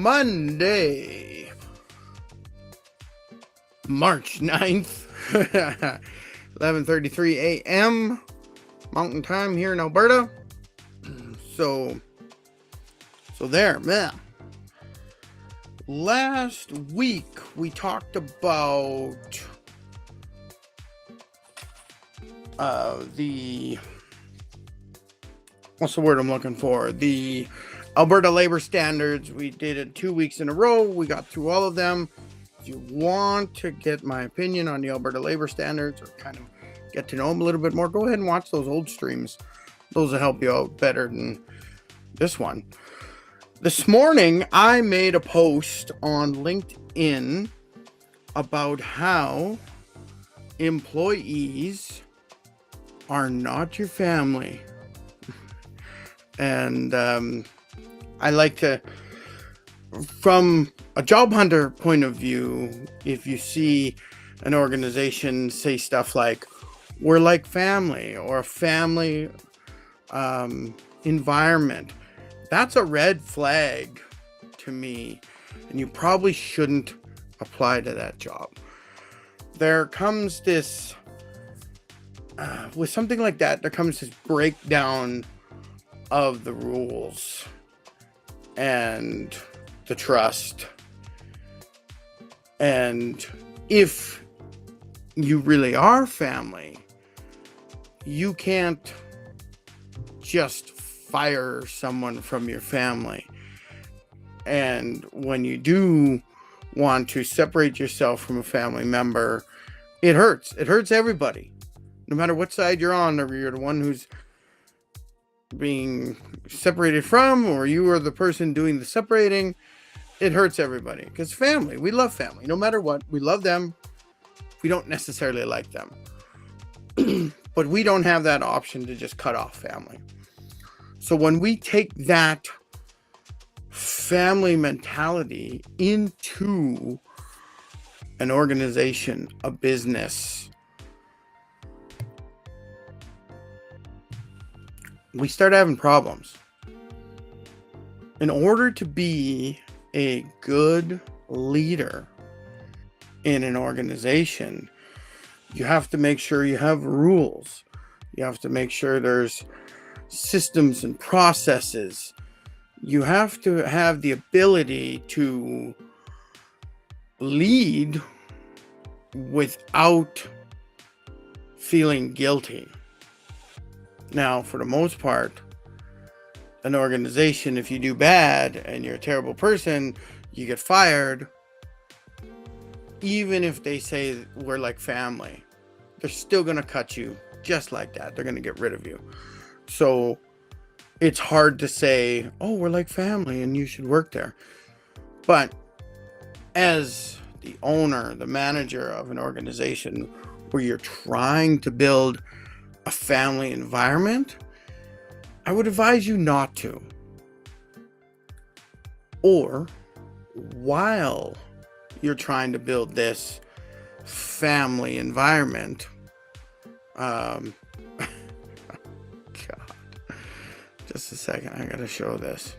Monday, March 9th, 11:33 a.m. Mountain Time here in Alberta. So there, man. Last week we talked about what's the word I'm looking for? The Alberta labor standards. We did it 2 weeks in a row. We got through all of them. If you want to get my opinion on the Alberta labor standards or kind of get to know them a little bit more, go ahead and watch those old streams. Those will help you out better than this one. This morning, I made a post on LinkedIn about how employees are not your family. And I like to, from a job hunter point of view, if you see an organization say stuff like, we're like family, or a family environment, that's a red flag to me. And you probably shouldn't apply to that job. There comes this, with something like that, there comes this breakdown of the rules and the trust. And if you really are family, you can't just fire someone from your family. And when you do want to separate yourself from a family member, it hurts. It hurts everybody. No matter what side you're on, or you're the one who's being separated from, or you are the person doing the separating, it hurts everybody. Because family, we love family. No matter what, we love them. We don't necessarily like them. But we don't have that option to just cut off family. So when we take that family mentality into an organization, a business, we start having problems. In order to be a good leader in an organization, you have to make sure you have rules. You have to make sure there's systems and processes. You have to have the ability to lead without feeling guilty. Now, for the most part, an organization, if you do bad and you're a terrible person, you get fired. Even if they say we're like family, they're still going to cut you just like that. They're going to get rid of you. So it's hard to say, oh, we're like family and you should work there. But as the owner, the manager of an organization where you're trying to build a family environment, I would advise you not to. Or while you're trying to build this family environment, God, just a second, I gotta show this.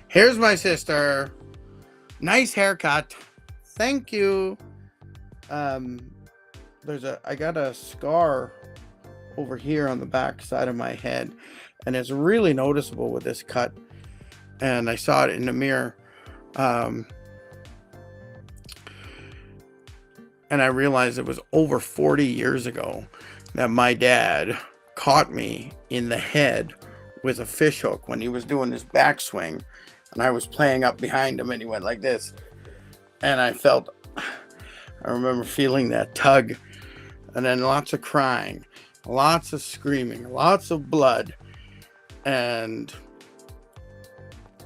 Here's my sister. Nice haircut. Thank you. I got a scar over here on the back side of my head, and it's really noticeable with this cut. And I saw it in the mirror. And I realized it was over 40 years ago that my dad caught me in the head with a fish hook when he was doing his backswing, and I was playing up behind him and he went like this, and I remember feeling that tug, and then lots of crying, lots of screaming, lots of blood. And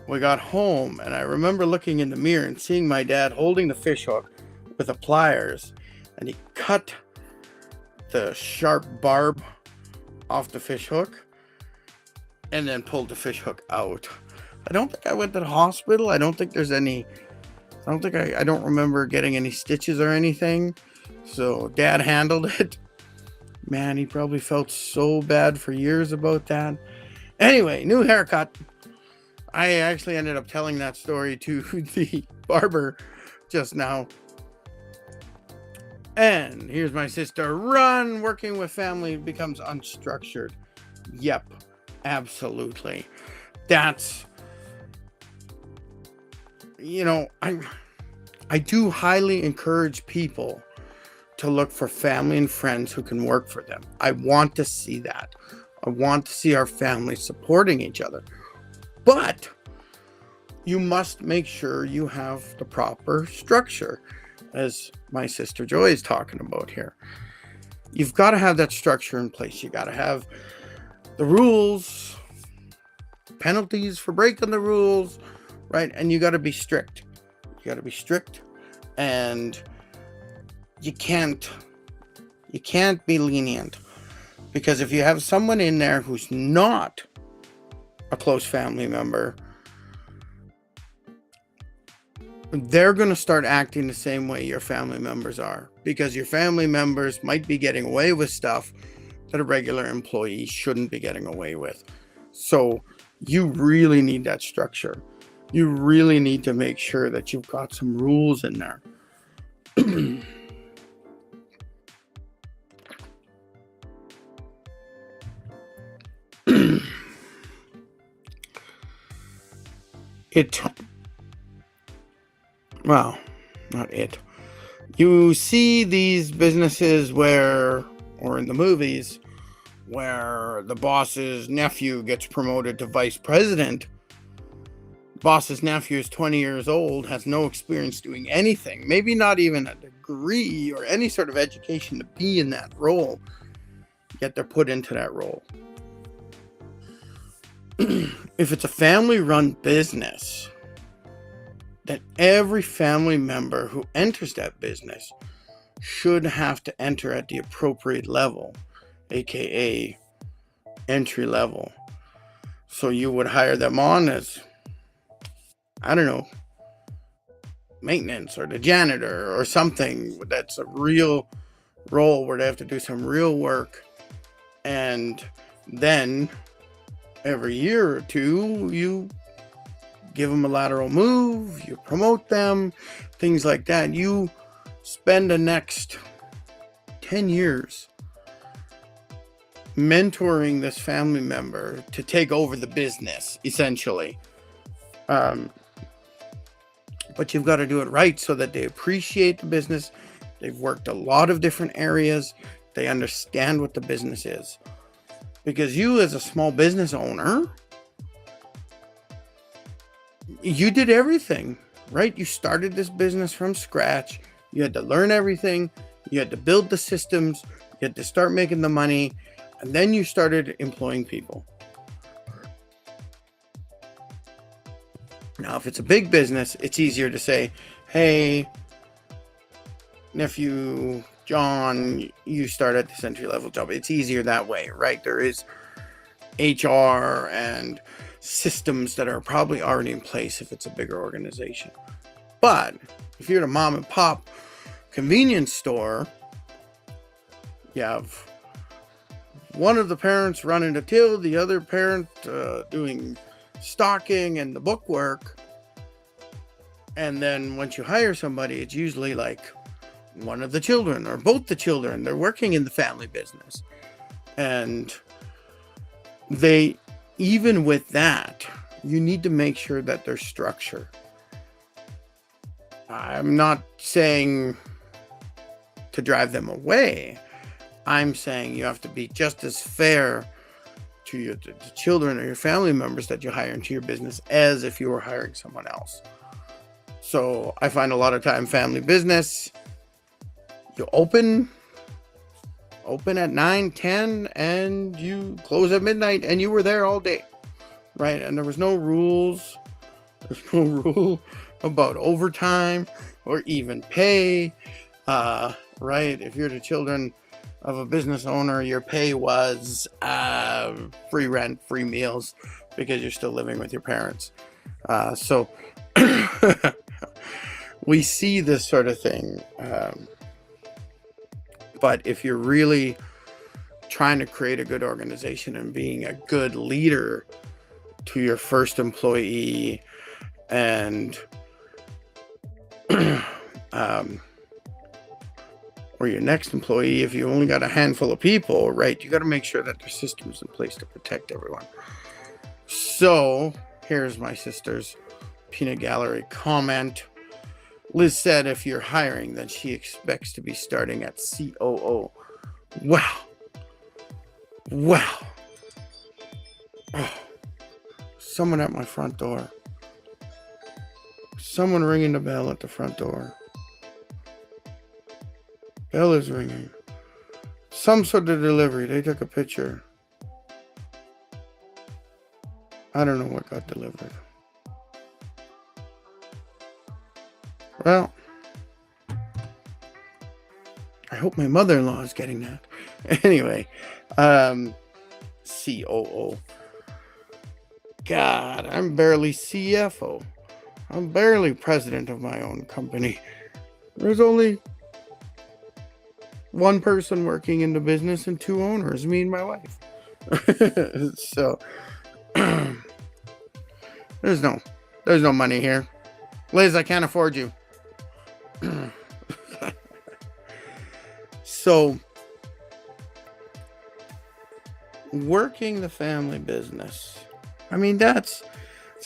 we got home, and I remember looking in the mirror and seeing my dad holding the fish hook with the pliers, and he cut the sharp barb off the fish hook and then pulled the fish hook out. I don't think I went to the hospital. I don't think there's any, I don't remember getting any stitches or anything. So Dad handled it. Man, he probably felt so bad for years about that. Anyway, new haircut. I actually ended up telling that story to the barber just now. And here's my sister. Run! Working with family becomes unstructured. Yep, absolutely. That's, I do highly encourage people to look for family and friends who can work for them. I want to see that. I want to see our families supporting each other. But you must make sure you have the proper structure, as my sister Joy is talking about here. You've got to have that structure in place. You got to have the rules, penalties for breaking the rules, right? And you got to be strict. You got to be strict, and you can't be lenient, because if you have someone in there who's not a close family member, they're going to start acting the same way your family members are, because your family members might be getting away with stuff that a regular employee shouldn't be getting away with. So you really need that structure. You really need to make sure that you've got some rules in there. Well, not it. You see these businesses where, or in the movies, where the boss's nephew gets promoted to vice president. Boss's nephew is 20 years old, has no experience doing anything, maybe not even a degree or any sort of education to be in that role, yet they're put into that role. If it's a family-run business, then every family member who enters that business should have to enter at the appropriate level, aka entry level. So you would hire them on as, I don't know, maintenance or the janitor or something that's a real role where they have to do some real work. And then every year or two, you give them a lateral move, you promote them, things like that. You spend the next 10 years mentoring this family member to take over the business, essentially. But you've got to do it right so that they appreciate the business. They've worked a lot of different areas. They understand what the business is. Because you, as a small business owner, you did everything, right? You started this business from scratch. You had to learn everything. You had to build the systems. You had to start making the money. And then you started employing people. Now, if it's a big business, it's easier to say, hey, nephew John, you start at this entry level job. It's easier that way, right? There is HR and systems that are probably already in place if it's a bigger organization. But if you're at a mom and pop convenience store, you have one of the parents running the till, the other parent doing stocking and the book work. And then once you hire somebody, it's usually like one of the children or both the children. They're working in the family business. And even with that, you need to make sure that there's structure. I'm not saying to drive them away. I'm saying you have to be just as fair to the children or your family members that you hire into your business as if you were hiring someone else. So I find a lot of time family business, you open at 9, 10, and you close at midnight, and you were there all day, right? And there was no rules. There's no rule about overtime or even pay, right? If you're the children of a business owner, your pay was free rent, free meals, because you're still living with your parents. So we see this sort of thing. But if you're really trying to create a good organization and being a good leader, to your first employee and or your next employee, if you only got a handful of people, right, you got to make sure that there's systems in place to protect everyone. So here's my sister's peanut gallery comment. Liz said if you're hiring, then she expects to be starting at COO. Wow. Oh, someone at my front door. Someone ringing the bell at the front door. Bell is ringing. Some sort of delivery. They took a picture. I don't know what got delivered. Well, I hope my mother-in-law is getting that. Anyway, COO. God, I'm barely CFO. I'm barely president of my own company. There's only one person working in the business and two owners, me and my wife. So there's no money here. Liz, I can't afford you. So working the family business, I mean, it's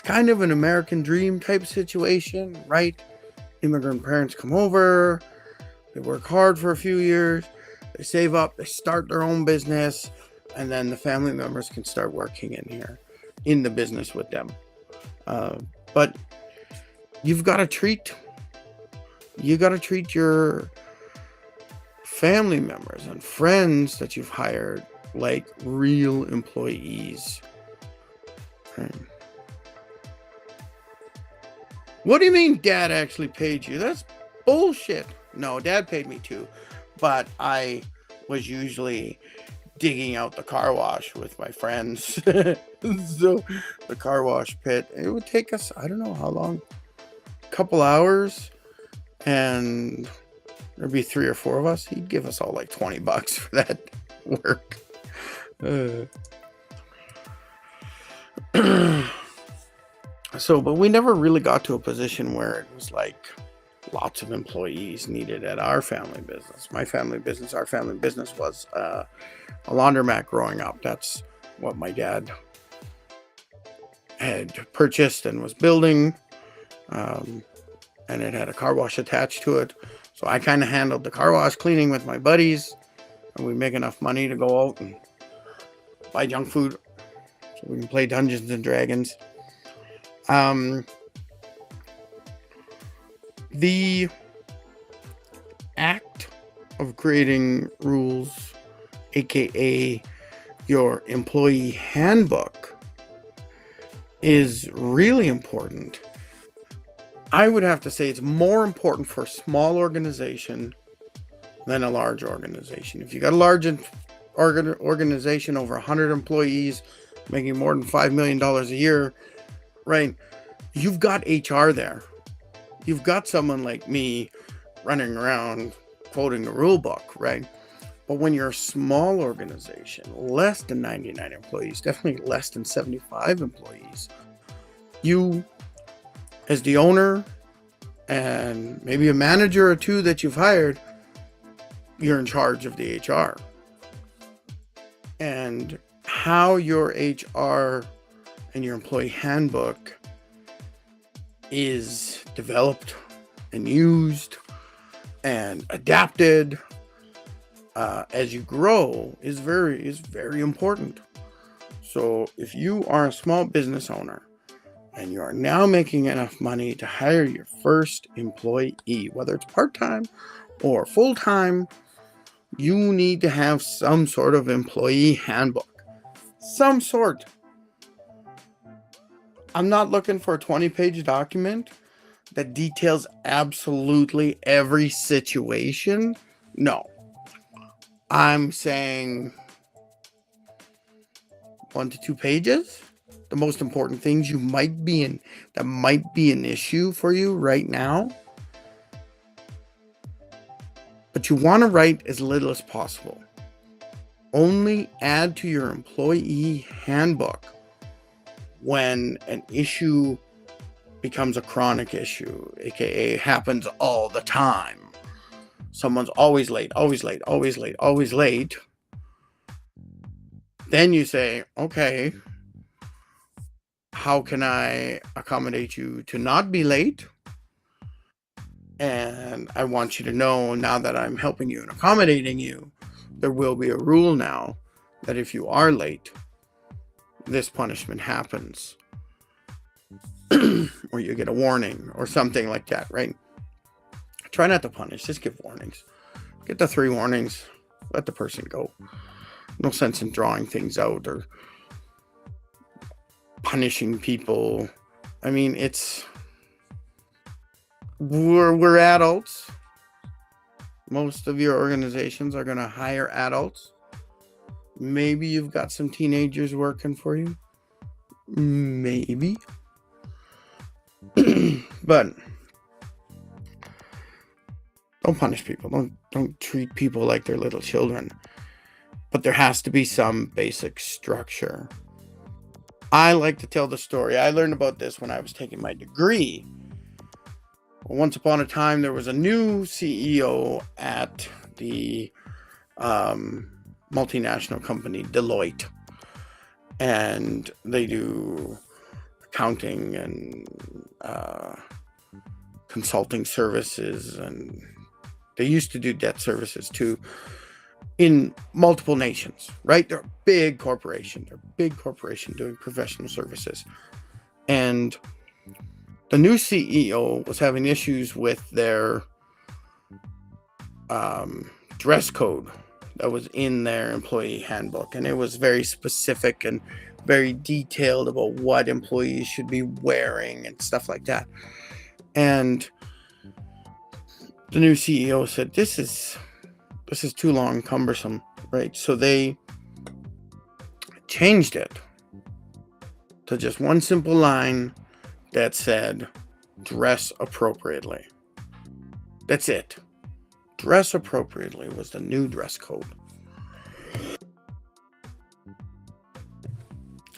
kind of an American dream type situation, right? Immigrant parents come over, they work hard for a few years, they save up, they start their own business, and then the family members can start working in here, in the business with them. But you've got to treat your family members and friends that you've hired like real employees. What do you mean Dad actually paid you? That's bullshit. No, Dad paid me too, but I was usually digging out the car wash with my friends. So the car wash pit, it would take us, I don't know how long, a couple hours, and there'd be 3 or 4 of us. He'd give us all like $20 for that work. So, but we never really got to a position where it was like lots of employees needed at our family business. My family business, our family business was a laundromat growing up. That's what my dad had purchased and was building. And it had a car wash attached to it. So I kind of handled the car wash cleaning with my buddies. And we make enough money to go out and buy junk food so we can play Dungeons and Dragons. The act of creating rules, aka your employee handbook, is really important. I would have to say it's more important for a small organization than a large organization. If you got a large organization over 100 employees making more than $5 million a year, right? You've got HR there. You've got someone like me running around quoting the rule book, right? But when you're a small organization, less than 99 employees, definitely less than 75 employees, you, as the owner and maybe a manager or two that you've hired, you're in charge of the HR. And how your HR and your employee handbook is developed and used and adapted as you grow is very important. So if you are a small business owner and you are now making enough money to hire your first employee, whether it's part-time or full-time, you need to have some sort of employee handbook. Some sort. I'm not looking for a 20-page document that details absolutely every situation. No. I'm saying 1 to 2 pages. The most important things that might be an issue for you right now. But you want to write as little as possible. Only add to your employee handbook when an issue becomes a chronic issue, aka happens all the time. Someone's always late, always late, always late, always late. Then you say, okay, how can I accommodate you to not be late? And I want you to know, now that I'm helping you and accommodating you, there will be a rule now that if you are late, this punishment happens. Or you get a warning or something like that, right? Try not to punish, just give warnings. Get the 3 warnings, let the person go. No sense in drawing things out or punishing people. I mean, we're adults. Most of your organizations are going to hire adults. Maybe you've got some teenagers working for you. Maybe. But don't punish people. Don't treat people like they're little children. But there has to be some basic structure. I like to tell the story. I learned about this when I was taking my degree. Once upon a time, there was a new CEO at the multinational company Deloitte, and they do accounting and consulting services, and they used to do debt services too in multiple nations, right? They're a big corporation. They're a big corporation doing professional services. And the new CEO was having issues with their dress code that was in their employee handbook. And it was very specific and very detailed about what employees should be wearing and stuff like that. And the new CEO said, this is too long, cumbersome, right? So they changed it to just one simple line that said, dress appropriately. That's it. Dress appropriately was the new dress code.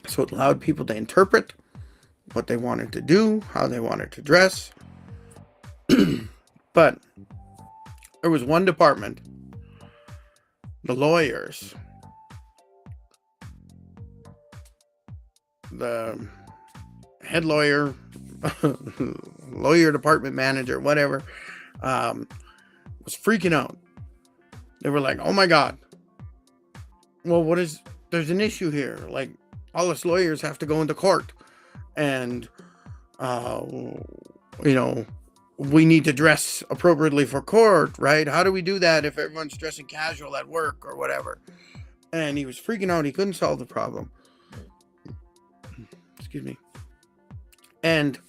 So it allowed people to interpret what they wanted to do, how they wanted to dress. But there was one department, the lawyers, the head lawyer, lawyer department manager, whatever, was freaking out. They were like, oh my God. Well, there's an issue here. Like, all us lawyers have to go into court. And, we need to dress appropriately for court, right? How do we do that if everyone's dressing casual at work or whatever? And he was freaking out. He couldn't solve the problem. Excuse me. And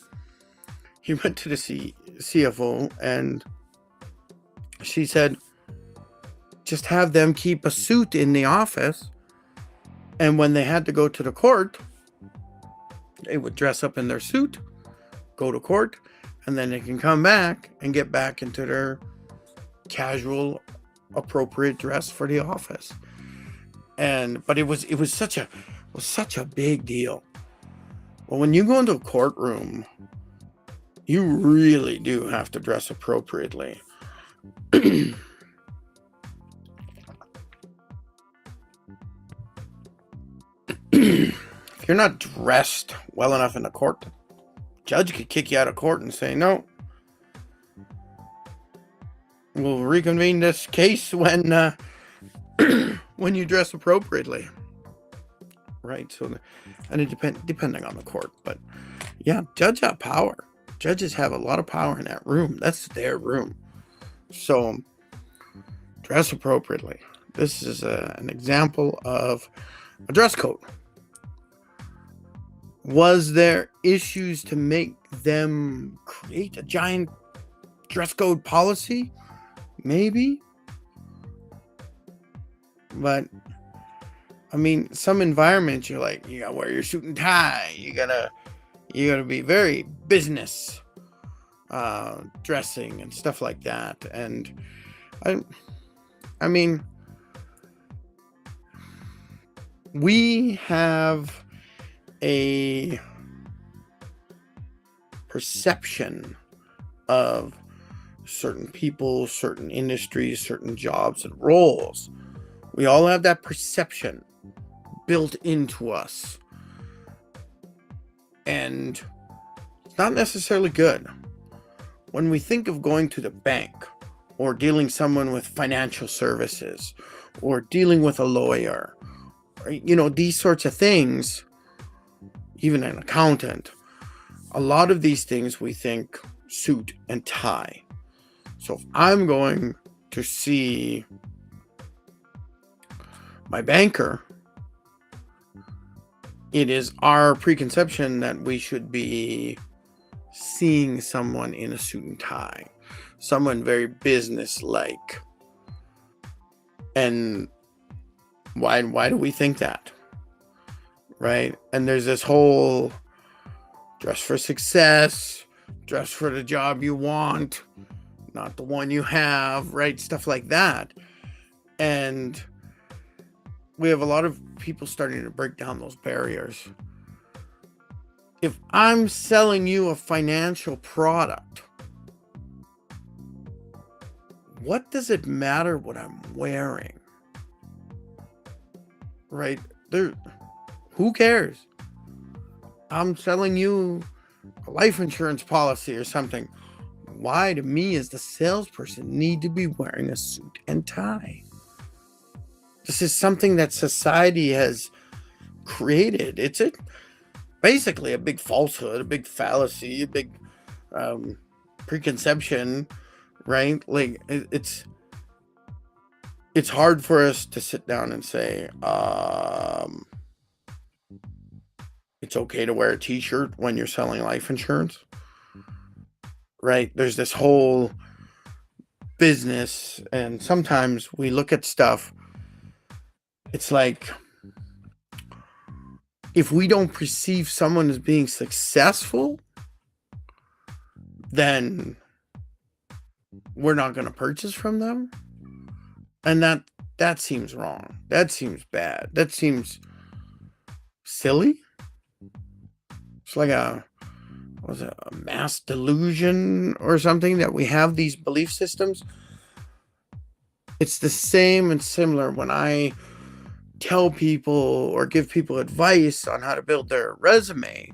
he went to the CFO, and she said, just have them keep a suit in the office. And when they had to go to the court, they would dress up in their suit, go to court, and then they can come back and get back into their casual, appropriate dress for the office. But it was such a big deal. Well, when you go into a courtroom, you really do have to dress appropriately. If you're not dressed well enough in the court, the judge could kick you out of court and say, no, we'll reconvene this case when when you dress appropriately. Right? So, and it depending on the court, but yeah, judges have power. Judges have a lot of power in that room. That's their room. So dress appropriately. This is an example of a dress code. Was there issues to make them create a giant dress code policy? Maybe. But I mean, some environments you're like, you gotta wear your suit and tie. You gotta be very business dressing and stuff like that. And I mean, we have a perception of certain people, certain industries, certain jobs and roles. We all have that perception built into us. And it's not necessarily good. When we think of going to the bank or dealing someone with financial services or dealing with a lawyer, or, these sorts of things, even an accountant, a lot of these things we think suit and tie. So if I'm going to see my banker, it is our preconception that we should be seeing someone in a suit and tie, someone very business-like. And why do we think that? Right? And there's this whole dress for success, dress for the job you want, not the one you have, right? Stuff like that. And we have a lot of people starting to break down those barriers. If I'm selling you a financial product, what does it matter what I'm wearing? Right? Who cares? I'm selling you a life insurance policy or something. Why, to me, as the salesperson, need to be wearing a suit and tie? This is something that society has created. It's basically a big falsehood, a big fallacy, a big preconception, right? Like it's hard for us to sit down and say it's okay to wear a t-shirt when you're selling life insurance, right? There's this whole business, and sometimes we look at stuff, it's like, if we don't perceive someone as being successful, then we're not going to purchase from them. And that seems wrong. That seems bad. That seems silly. It's like a mass delusion or something, that we have these belief systems. It's the same and similar when I tell people or give people advice on how to build their resume,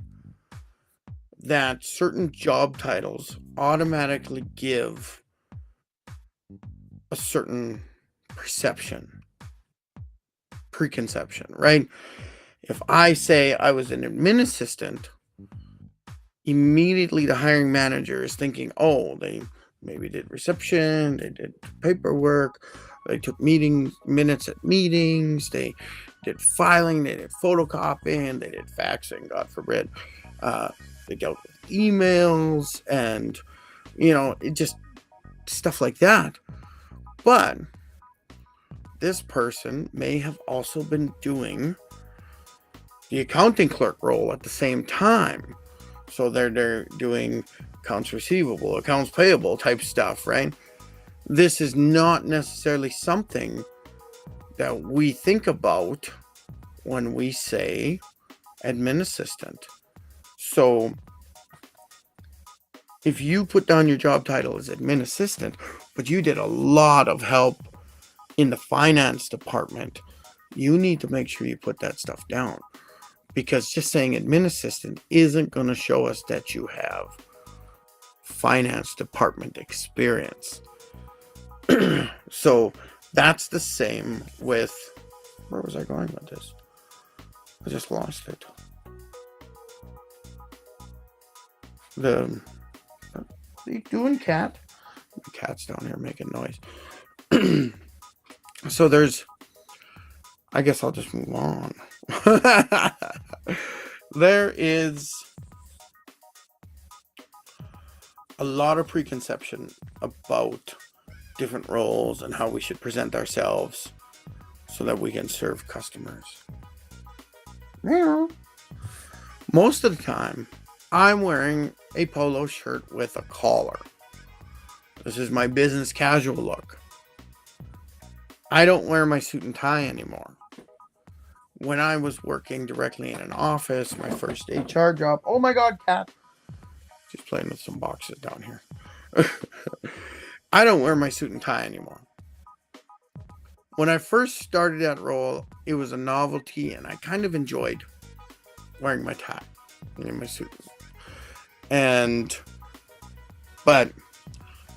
that certain job titles automatically give a certain preconception, right? If I say I was an admin assistant, immediately the hiring manager is thinking, oh, they maybe did reception, they did paperwork, they took minutes at meetings, they did filing, they did photocopying, they did faxing, God forbid. They dealt with emails and, it just stuff like that. But this person may have also been doing the accounting clerk role at the same time. So they're doing accounts receivable, accounts payable type stuff, right? This is not necessarily something that we think about when we say admin assistant. So if you put down your job title as admin assistant, but you did a lot of help in the finance department, you need to make sure you put that stuff down. Because just saying admin assistant isn't going to show us that you have finance department experience. So that's the same with, where was I going with this? I just lost it. What are you doing, cat? The cat's down here making noise. So I guess I'll just move on. There is a lot of preconception about different roles and how we should present ourselves so that we can serve customers. Most of the time, I'm wearing a polo shirt with a collar. This is my business casual look. I don't wear my suit and tie anymore. when I was working directly in an office, my first HR job. Oh my God, cat! She's playing with some boxes down here. I don't wear my suit and tie anymore. When I first started that role, it was a novelty, and I kind of enjoyed wearing my tie and my suit. But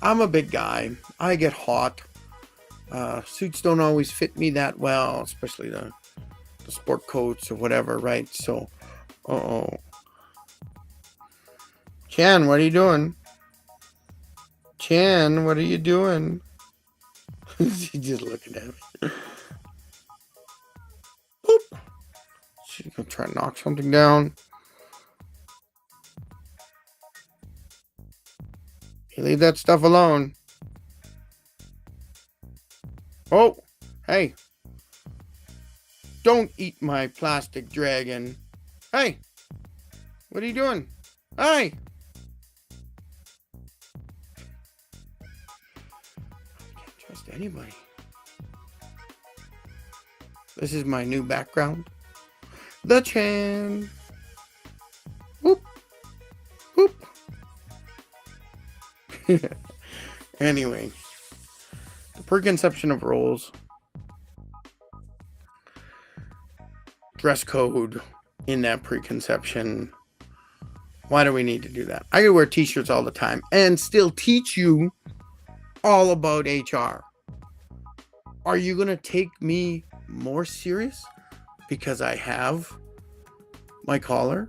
I'm a big guy. I get hot. Suits don't always fit me that well, especially the sport coats or whatever, right? So, Chan, what are you doing? Chan, what are you doing? She's just looking at me. Boop. She's gonna try to knock something down. You leave that stuff alone. Oh, hey. Don't eat my plastic dragon. Hey, what are you doing? Hey. I can't trust anybody. This is my new background. The Chan. Whoop. Whoop. Anyway, the preconception of roles, dress code in that preconception. Why do we need to do that? I could wear t-shirts all the time and still teach you all about HR. Are you going to take me more serious because I have my collar?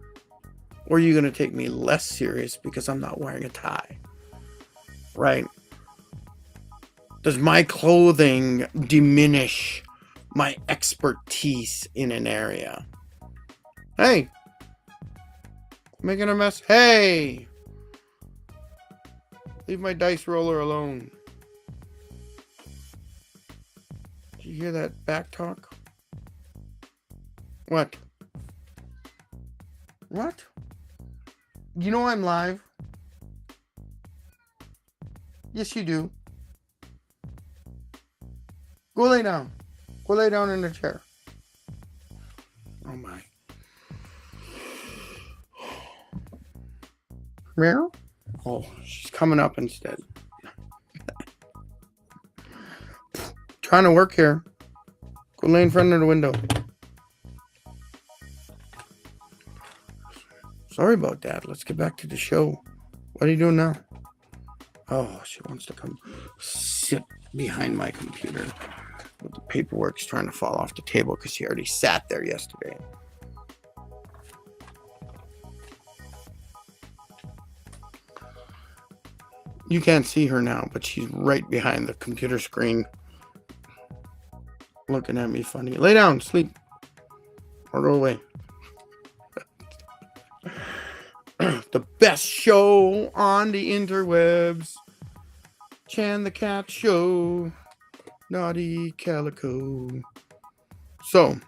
Or are you going to take me less serious because I'm not wearing a tie? Right? Does my clothing diminish my expertise in an area? Hey, making a mess. Hey, leave my dice roller alone. Did you hear that back talk? What? What? You know I'm live? Yes, you do. Go lay down. Go lay down in the chair. Oh my. Meow? Oh, she's coming up instead. Trying to work here. Go lay in front of the window. Sorry about that. Let's get back to the show. What are you doing now? Oh, she wants to come sit behind my computer. But the paperwork's trying to fall off the table because she already sat there yesterday. You can't see her now, but she's right behind the computer screen. Looking at me funny. Lay down, sleep. Or go away. The best show on the interwebs. Chan the Cat Show. Naughty Calico. So,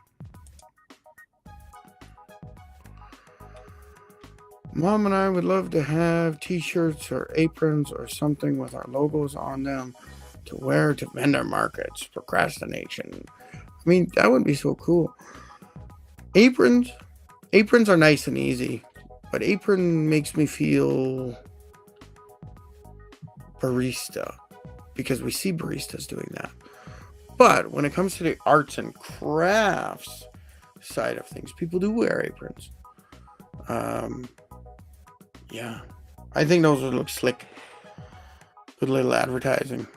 Mom and I would love to have t-shirts or aprons or something with our logos on them to wear to vendor markets. Procrastination. I mean, that would be so cool. Aprons are nice and easy, but apron makes me feel barista because we see baristas doing that. But when it comes to the arts and crafts side of things, people do wear aprons. Yeah, I think those would look slick. Good little advertising.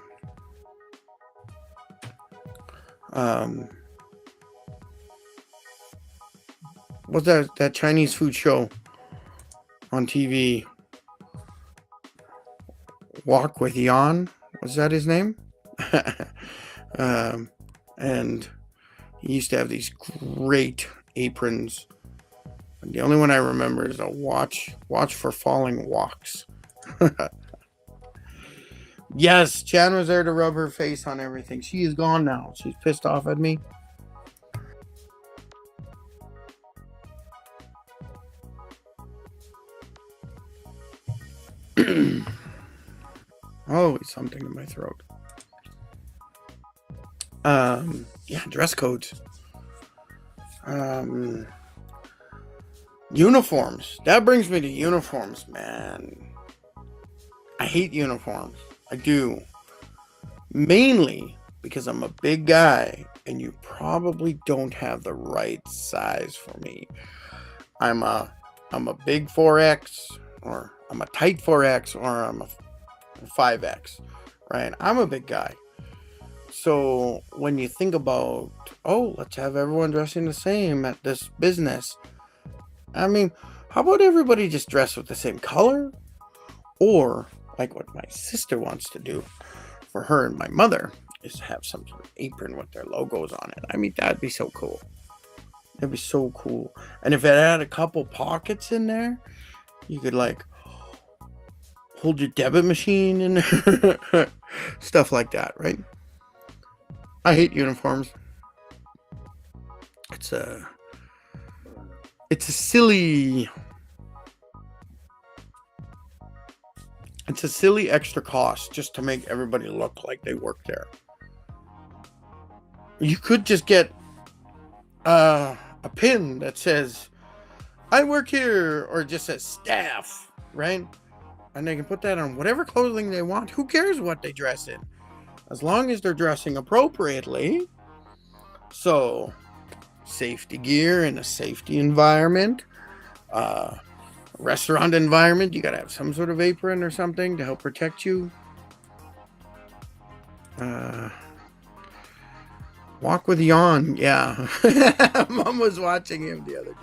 What's that Chinese food show on TV? Walk with Yan? Was that his name? And he used to have these great aprons. And the only one I remember is a watch for falling walks. Yes, Chan was there to rub her face on everything. She is gone now. She's pissed off at me. Always something in my throat. Yeah, dress codes. Um, Uniforms. That brings me to uniforms, man. I hate uniforms. I do. Mainly because I'm a big guy and you probably don't have the right size for me. I'm a big 4X, or I'm a tight 4X, or I'm a 5X, right? I'm a big guy. So when you think about, oh, let's have everyone dressing the same at this business. I mean, how about everybody just dress with the same color? Or, like what my sister wants to do for her and my mother, is have some sort of apron with their logos on it. I mean, that'd be so cool. That'd be so cool. And if it had a couple pockets in there, you could like hold your debit machine in there. Stuff like that, right? I hate uniforms. It's a silly extra cost just to make everybody look like they work there. You could just get a pin that says I work here, or just says staff, right? And they can put that on whatever clothing they want. Who cares what they dress in, as long as they're dressing appropriately. So safety gear in a safety environment, restaurant environment, you gotta have some sort of apron or something to help protect you. Walk with yawn, yeah. Mom was watching him the other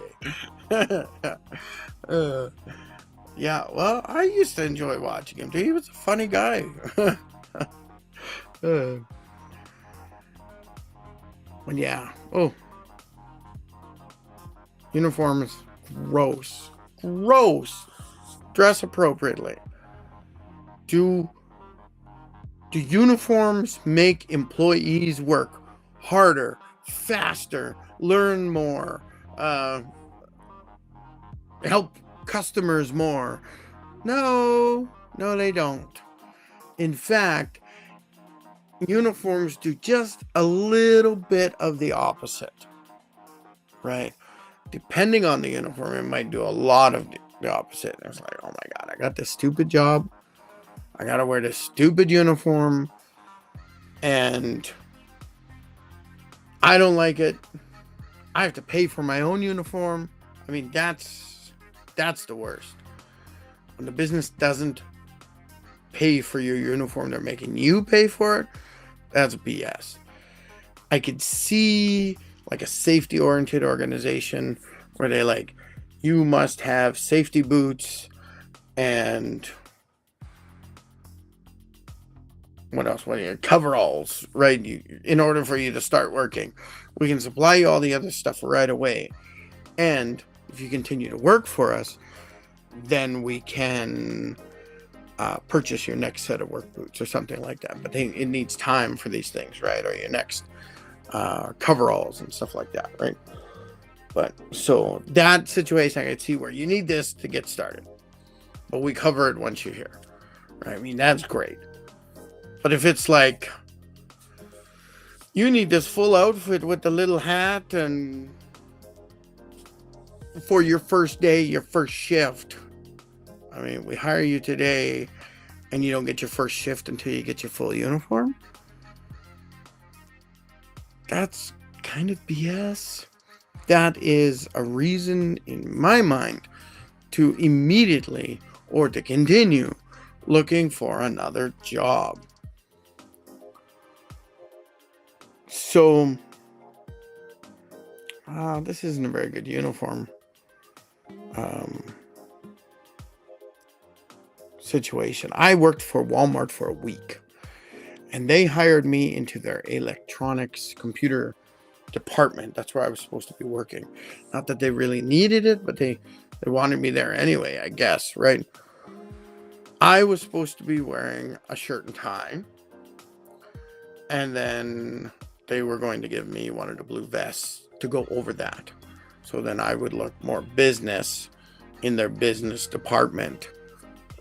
day. Yeah, well, I used to enjoy watching him too. He was a funny guy. But yeah, uniforms, gross. Dress appropriately. Do uniforms make employees work harder, faster, learn more, help customers more? No, they don't. In fact, uniforms do just a little bit of the opposite, right? Depending on the uniform, it might do a lot of the opposite. It's like, oh my God, I got this stupid job. I gotta wear this stupid uniform, and I don't like it. I have to pay for my own uniform. I mean, that's the worst. When the business doesn't pay for your uniform, they're making you pay for it. That's BS. I could see like a safety-oriented organization where they like, you must have safety boots and what else? Coveralls, right? In order for you to start working, we can supply you all the other stuff right away. And if you continue to work for us, then we can purchase your next set of work boots or something like that. But it needs time for these things, right? Or your next coveralls and stuff like that, right? But so that situation, I could see where you need this to get started, but we cover it once you're here, right? I mean, that's great. But if it's like, you need this full outfit with the little hat and for your first day, your first shift, I mean, we hire you today and you don't get your first shift until you get your full uniform. That's kind of BS. That is a reason in my mind to immediately or to continue looking for another job. So, this isn't a very good uniform situation. I worked for Walmart for a week, and they hired me into their electronics computer department. That's where I was supposed to be working. Not that they really needed it, but they wanted me there anyway, I guess, right? I was supposed to be wearing a shirt and tie, and then they were going to give me one of the blue vests to go over that. So then I would look more business in their business department,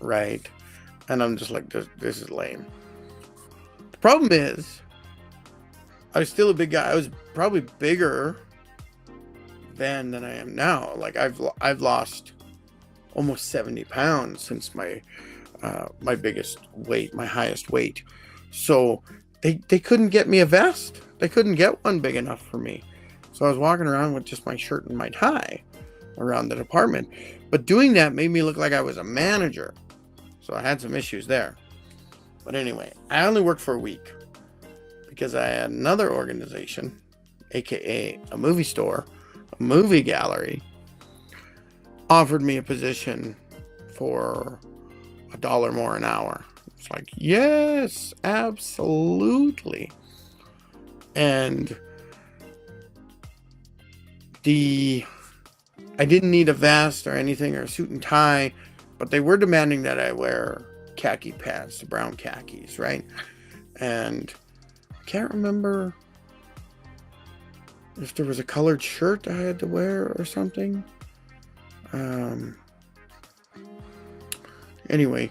right? And I'm just like, this is lame. The problem is, I was still a big guy. I was probably bigger then than I am now. Like I've lost almost 70 pounds since my biggest weight, my highest weight. So they couldn't get me a vest. They couldn't get one big enough for me. So I was walking around with just my shirt and my tie around the department. But doing that made me look like I was a manager. So I had some issues there. But anyway, I only worked for a week because I had another organization, aka a movie store, a movie gallery, offered me a position for $1 more an hour. It's like, yes, absolutely. And I didn't need a vest or anything or a suit and tie, but they were demanding that I wear khaki pants, the brown khakis, right? And I can't remember if there was a colored shirt I had to wear or something. Anyway,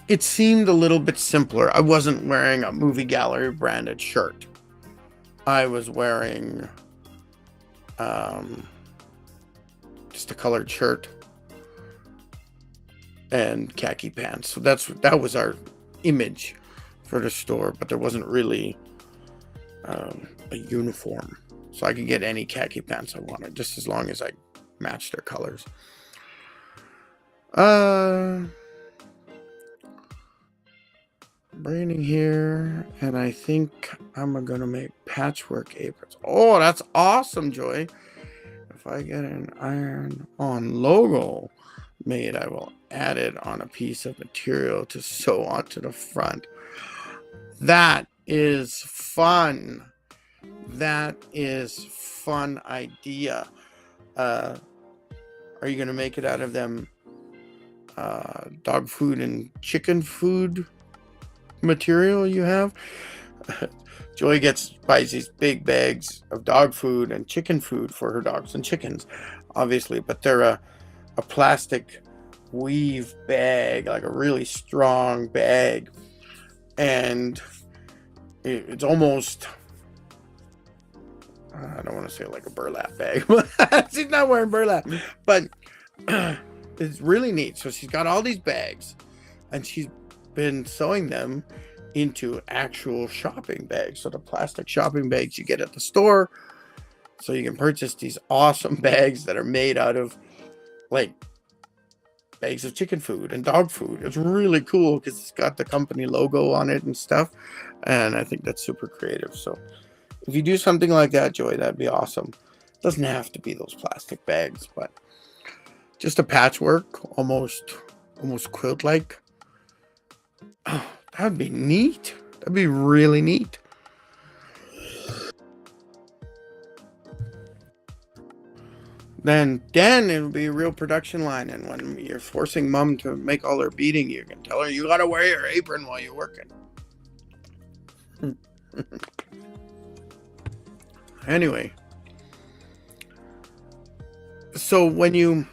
it seemed a little bit simpler. I wasn't wearing a movie gallery branded shirt. I was wearing just a colored shirt and khaki pants. So that was our image for the store, but there wasn't really a uniform. So I could get any khaki pants I wanted, just as long as I matched their colors. Braining here, and I think I'm gonna make patchwork aprons. Oh, that's awesome, Joy. If I get an iron-on logo made, I will add it on a piece of material to sew onto the front. That is fun. That is fun idea. Are you gonna make it out of them dog food and chicken food material you have? Joy buys these big bags of dog food and chicken food for her dogs and chickens, obviously, but they're a plastic weave bag, like a really strong bag, and it's almost, I don't want to say like a burlap bag. She's not wearing burlap, but it's really neat. So she's got all these bags, and she's been sewing them into actual shopping bags. So the plastic shopping bags you get at the store. So you can purchase these awesome bags that are made out of like bags of chicken food and dog food. It's really cool because it's got the company logo on it and stuff. And I think that's super creative. So if you do something like that, Joy, that'd be awesome. It doesn't have to be those plastic bags, but just a patchwork, almost quilt-like. Oh, that'd be neat. That'd be really neat. Then it'll be a real production line. And when you're forcing mom to make all her beating, you can tell her you gotta wear your apron while you're working. Anyway, so when you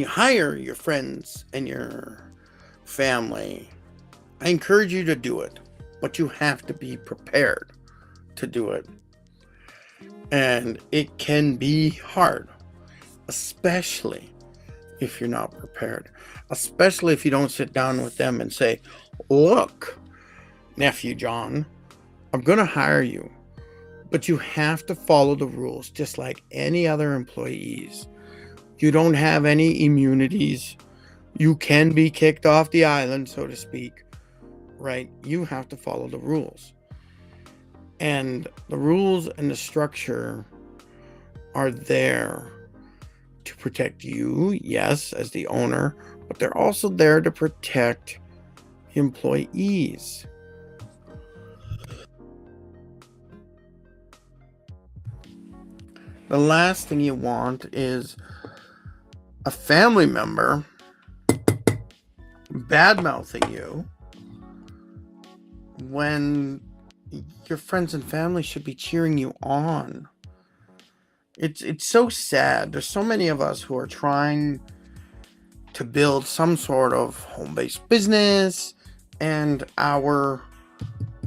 hire your friends and your family, I encourage you to do it, but you have to be prepared to do it. And it can be hard, especially if you're not prepared, especially if you don't sit down with them and say, look, nephew John, I'm going to hire you, but you have to follow the rules just like any other employees. You don't have any immunities. You can be kicked off the island, so to speak, right? You have to follow the rules. And the rules and the structure are there to protect you, yes, as the owner, but they're also there to protect employees. The last thing you want is a family member bad-mouthing you when your friends and family should be cheering you on. It's so sad. There's so many of us who are trying to build some sort of home-based business, and our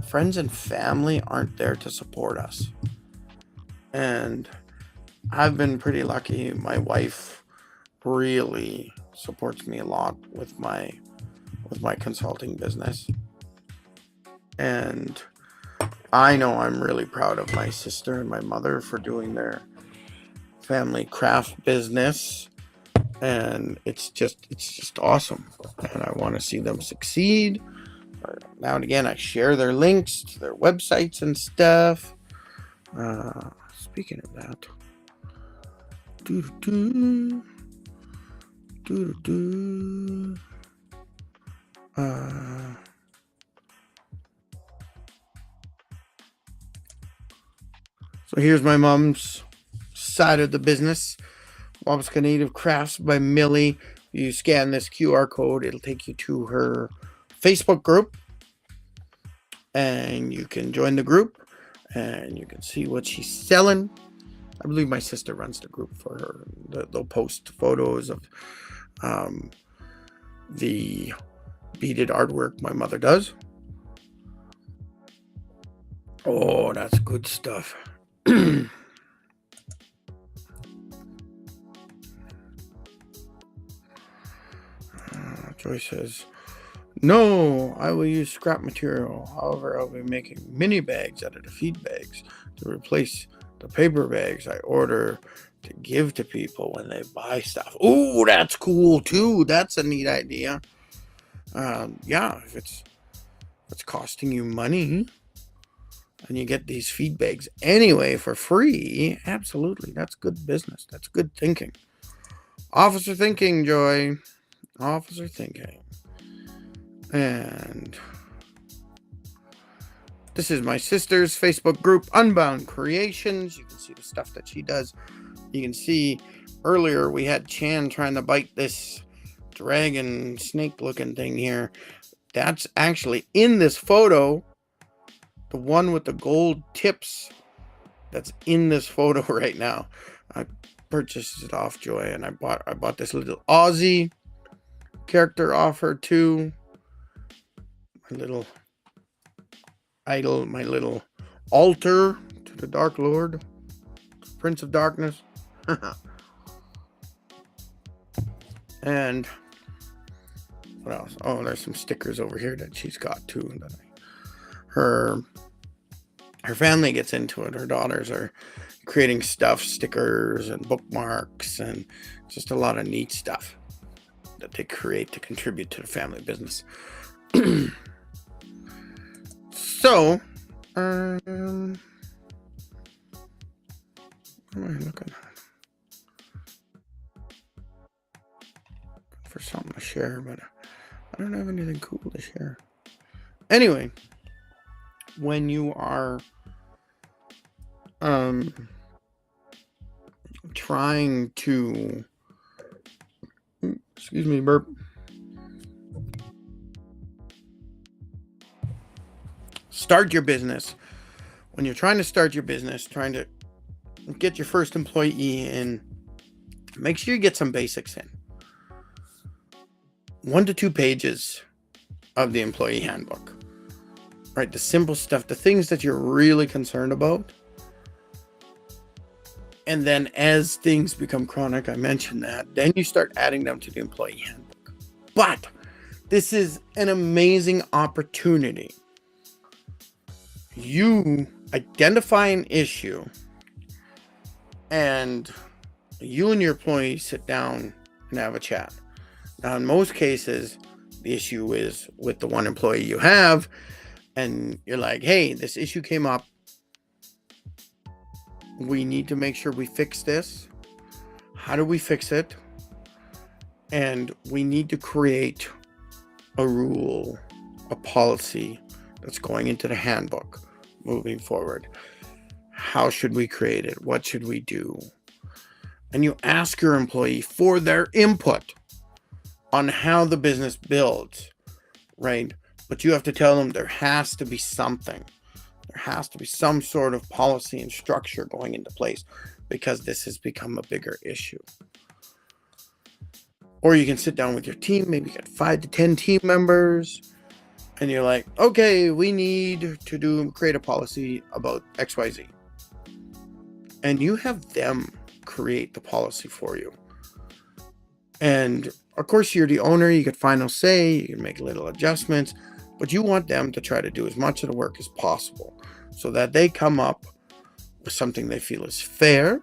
friends and family aren't there to support us. And I've been pretty lucky. My wife really supports me a lot with my consulting business. And I know I'm really proud of my sister and my mother for doing their family craft business, and it's just awesome, and I want to see them succeed. Now and again I share their links to their websites and stuff. Speaking of that, doo-doo-doo, doo-doo-doo. So here's my mom's side of the business. Wabasca Native Crafts by Millie. You scan this QR code, it'll take you to her Facebook group, and you can join the group and you can see what she's selling. I believe my sister runs the group for her. They'll post photos of the beaded artwork my mother does. Oh, that's good stuff. Joy says, no, I will use scrap material. However, I'll be making mini bags out of the feed bags to replace the paper bags I order to give to people when they buy stuff. Oh, that's cool too. That's a neat idea. Yeah, if it's costing you money and you get these feed bags anyway for free, absolutely, that's good business. That's good thinking. Officer thinking, Joy. Officer thinking. And this is my sister's Facebook group, Unbound Creations. You can see the stuff that she does. You can see earlier we had Chan trying to bite this dragon snake looking thing here. That's actually in this photo. The one with the gold tips, that's in this photo right now. I purchased it off Joy, and I bought this little Aussie character off her too. My little idol, my little altar to the Dark Lord, Prince of Darkness. And what else? Oh, there's some stickers over here that she's got too. That her family gets into it. Her daughters are creating stuff, stickers and bookmarks, and just a lot of neat stuff that they create to contribute to the family business. So, what am I looking for something to share, but I don't have anything cool to share. Anyway, when you are trying to, excuse me, burp. Start your business. When you're trying to start your business, trying to get your first employee in, make sure you get some basics in. 1 to 2 pages of the employee handbook. Right, the simple stuff, the things that you're really concerned about. And then as things become chronic, I mentioned that, then you start adding them to the employee handbook. But this is an amazing opportunity. You identify an issue, and you and your employee sit down and have a chat. Now, in most cases, the issue is with the one employee you have, and you're like, hey, this issue came up. We need to make sure we fix this. How do we fix it? And we need to create a rule, a policy that's going into the handbook moving forward. How should we create it? What should we do? And you ask your employee for their input on how the business builds, right? But you have to tell them there has to be something. There has to be some sort of policy and structure going into place, because this has become a bigger issue. Or you can sit down with your team, maybe you got 5 to 10 team members, and you're like, okay, we need to create a policy about XYZ. And you have them create the policy for you. And of course, you're the owner, you get final say, you can make little adjustments, but you want them to try to do as much of the work as possible so that they come up with something they feel is fair,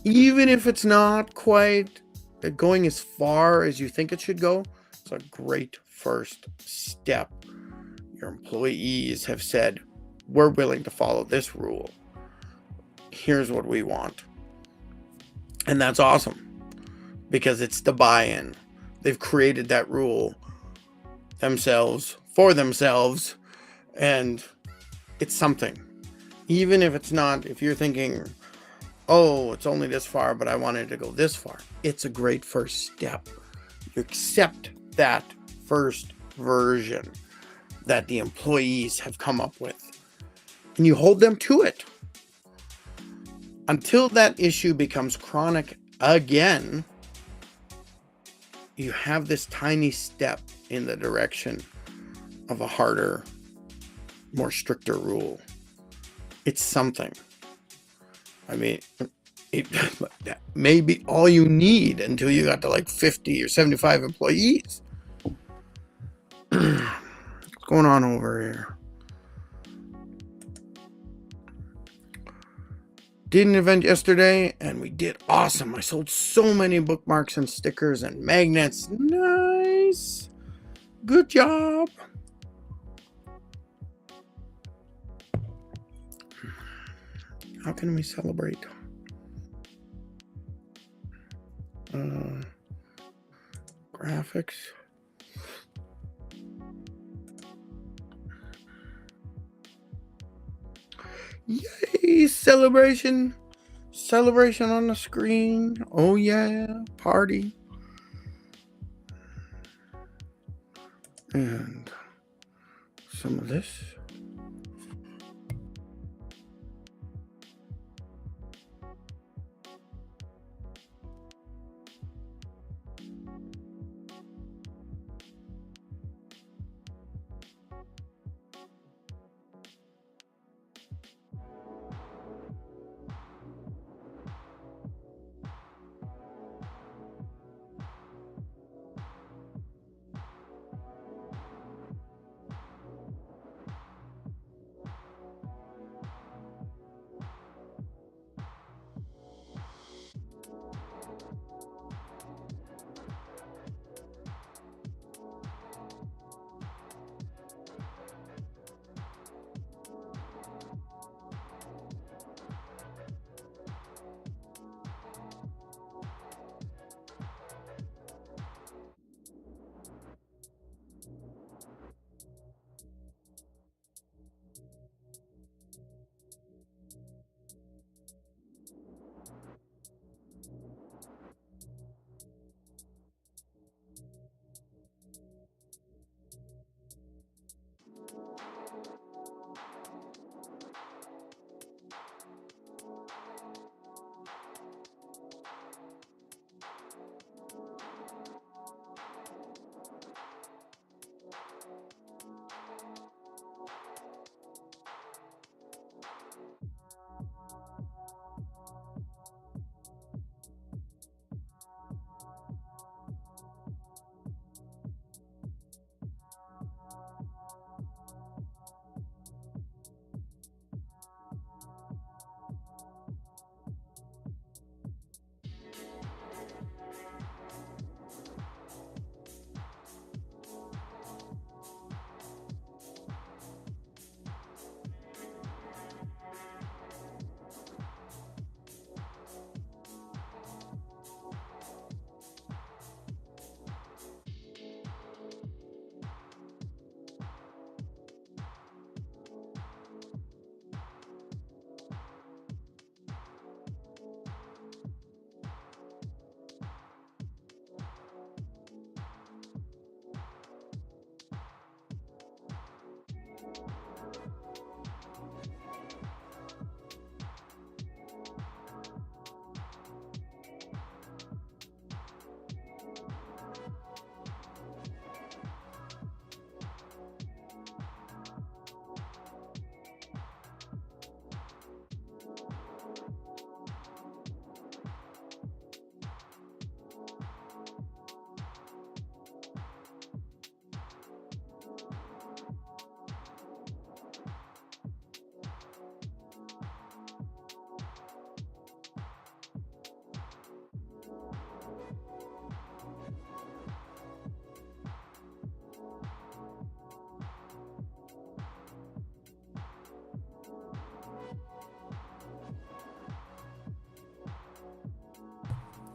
even if it's not quite going as far as you think it should go. It's a great first step. Your employees have said, we're willing to follow this rule. Here's what we want. And that's awesome because it's the buy-in. They've created that rule themselves for themselves, and it's something. Even if it's not, if you're thinking, oh, it's only this far, but I wanted to go this far, it's a great first step. You accept that first version that the employees have come up with, and you hold them to it until that issue becomes chronic again. You have this tiny step in the direction of a harder, more stricter rule. It's something. I mean, it may be all you need until you got to like 50 or 75 employees. What's going on over here? Did an event yesterday and we did awesome. I sold so many bookmarks and stickers and magnets. Nice. Good job. How can we celebrate? Graphics. Yay, celebration. Celebration on the screen. Oh yeah, party. And some of this.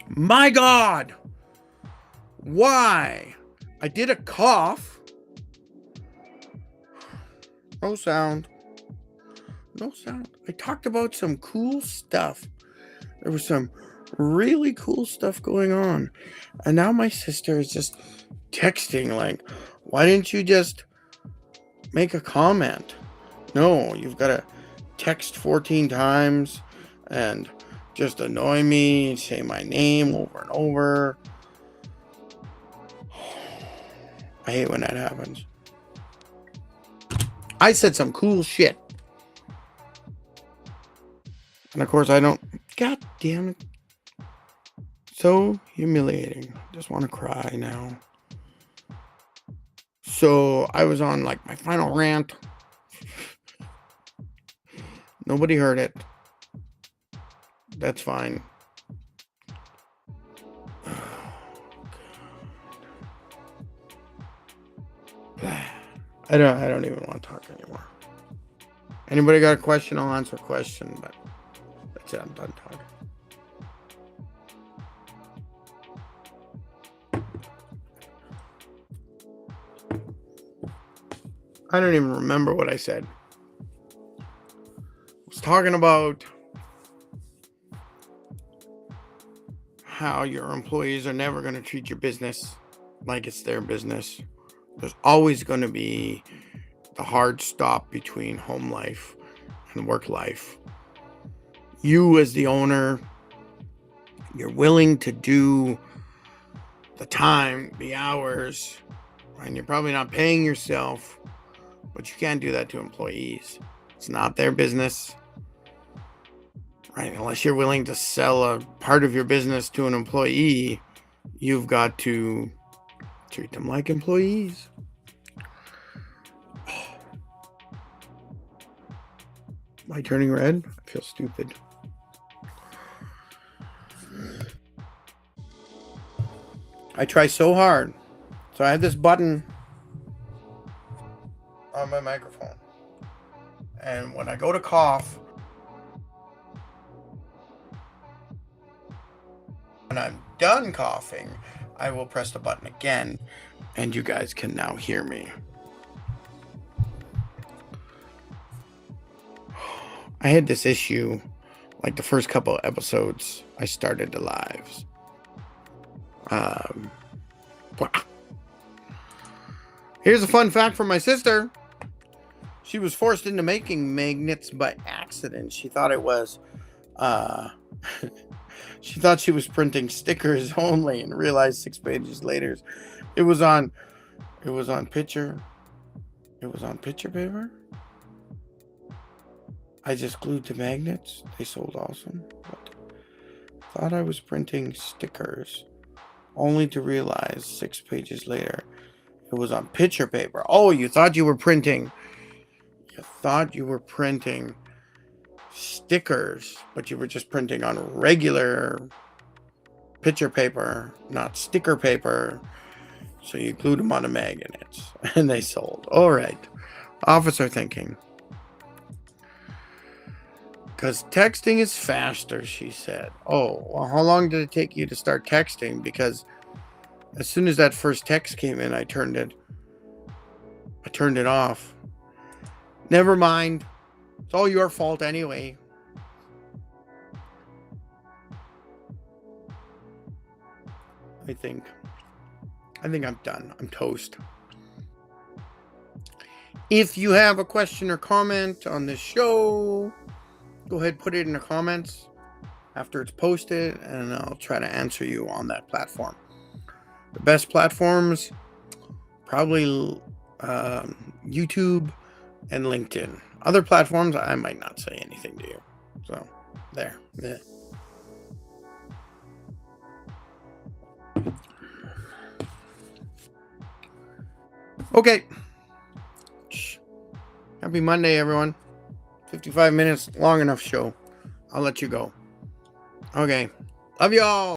My God! Why? I did a cough. No sound. No sound. I talked about some cool stuff. There was some really cool stuff going on. And now my sister is just texting like, why didn't you just make a comment? No, you've got to text 14 times and just annoy me, say my name over and over. I hate when that happens. I said some cool shit. And of course I don't. God damn it. So humiliating. Just want to cry now. So I was on like my final rant. Nobody heard it. That's fine. I don't even want to talk anymore. Anybody got a question? I'll answer a question, but that's it. I'm done talking. I don't even remember what I said. I was talking about how your employees are never going to treat your business like it's their business. There's always going to be the hard stop between home life and work life. You as the owner, you're willing to do the time, the hours, and you're probably not paying yourself, but you can't do that to employees. It's not their business, right? Unless you're willing to sell a part of your business to an employee, you've got to treat them like employees. Am I turning red? I feel stupid. I try so hard. So I have this button on my microphone. And when I go to cough, when I'm done coughing, I will press the button again, and you guys can now hear me. I had this issue like the first couple of episodes I started the lives. Here's a fun fact from my sister. She was forced into making magnets by accident. She thought it was she thought she was printing stickers only, and realized 6 pages later it was on picture paper. I just glued to magnets. They sold awesome. What? Thought I was printing stickers, only to realize 6 pages later it was on picture paper. Oh, you thought you were printing stickers, but you were just printing on regular picture paper, not sticker paper. So you glued them onto magnets and they sold. All right. Officer thinking. Because texting is faster, she said. Oh, well, how long did it take you to start texting? Because as soon as that first text came in, I turned it off. Never mind. It's all your fault anyway. I think I'm done. I'm toast. If you have a question or comment on this show, go ahead, put it in the comments after it's posted, and I'll try to answer you on that platform. The best platforms, probably YouTube and LinkedIn. Other platforms, I might not say anything to you. So, there. Yeah. Okay. Happy Monday, everyone. 55 minutes, long enough show. I'll let you go. Okay. Love y'all.